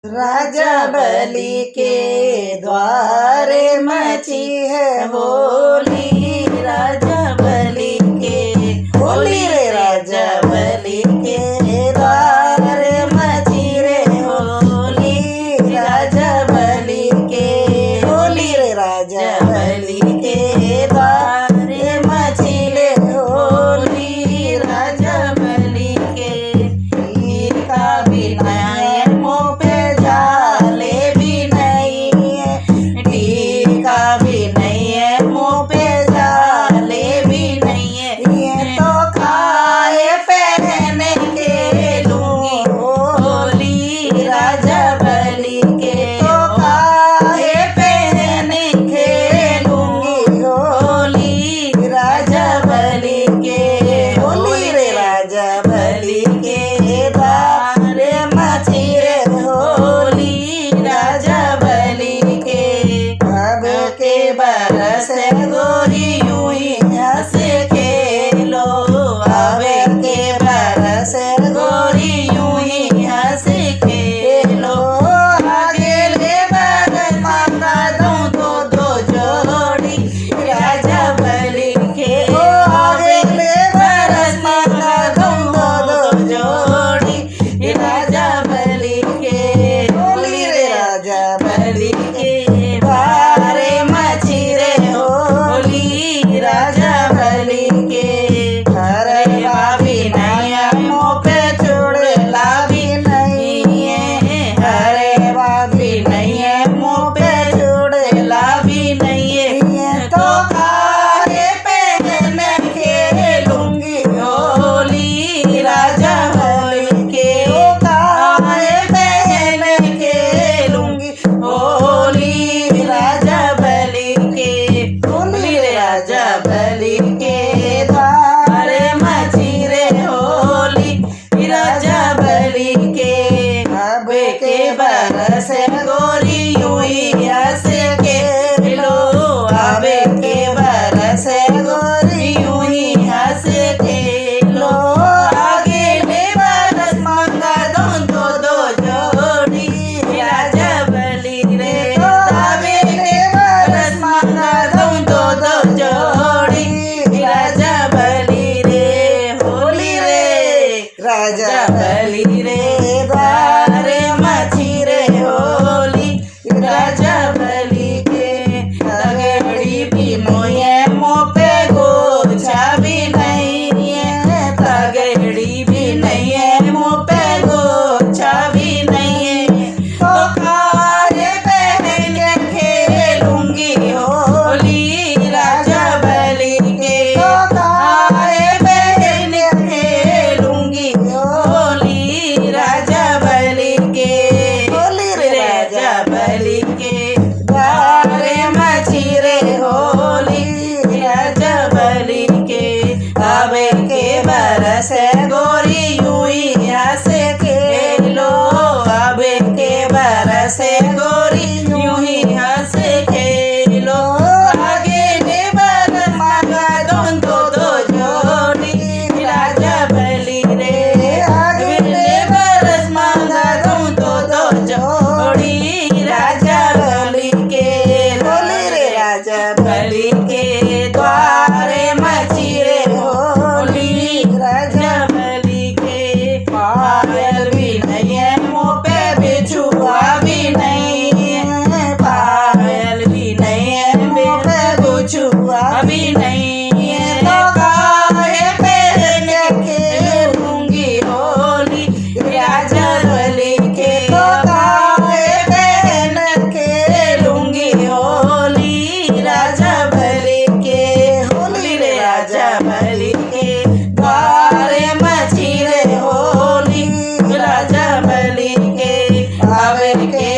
राजा बलि के द्वारे मची है होली। राजा बलि के होली रे, राजा बलि के द्वारे मची रे होली। राजा बलि के होली रे, राजा बलि के द्वारे मची रे होली। राजा बलि के टीका भी नया मुँह पे जाले भी नहीं है, टीका भी नहीं है मुँह पे जाले भी नहीं है। ये तो खाए पहने के लूंगी होली। राजा बलि के तो खाए पहने के लूंगी होली। राजा बलि के होली रे, राजा बलि के द्वारे मची रे होली। राजा बलि के अब के बरस गोरी यूं ही हंस खेलो। अब के बरस गोरी यूं ही हंस खेलो। आगे ले बरस माता दूं तो दो जोड़ी। राजा बलि के आगे ले बरस माता दूं तो दो जोड़ी। राजा बलि के होली रे, राजा बलि के द्वारे मची रे होली। राजा बलि के हरे भी नहीं है मुँह पे चुड़ला भी नहीं है। हरे भी नहीं है मुँह पे चुड़ला भी नहीं है। ये तो खाए पहने के लूंगी होली। राजा बलि के खाए पहने के लूंगी होली। राजा बलि के होली रे, राजा बलि के द्वारे मची रे होली। राजा बलि के अब के बरस गोरी यूं ही हंस खेलो। अब के बरस गोरी यूं ही हंस खेलो। आगे ले बरस मांगा दूं तो दो जोड़ी। राजा बलि रे, आगे ले बरस मांगा दूं तो दो जोड़ी। राजा बलि रे होली रे, राजा बलि रे द्वारे मची रे होली। राजा बलि के तगड़ी भी मोये मुँह पे गोछा भी नहीं है। तगड़ी भी नहीं है मुँह पे गोछा भी नहीं है। तो खाए पहने खेलूंगी होली। राजा बलि के तो खाए पहने खेलूंगी होली। राजा बलि के होली रे, राजा बलि के द्वारे मची रे होली। राजा बलि के अब के बरस गोरी यूं ही हंस खेलो। अब के बरस गोरी यूं ही हंस खेलो। आगे ले बरस मांगा दूं तो दो जोड़ी। राजा बलि रे, आगे ले बरस मांगा दूं तो दो जोड़ी। राजा बलि के होली रे, राजा बलि के द्वारे मची रे होली। राजा बलि के पायल भी नहीं है मुँह पे बिछुआ भी नहीं है। पायल भी नहीं है मुँह पे बिछुआ भी नहीं है। तो खाए पहने के लूंगी होली। राजा बलि के तो खाए पहने के लूंगी होली। राजा बलि के होली रे, राजा बलि के द्वारे मची रे होली। राजा बलि के अब के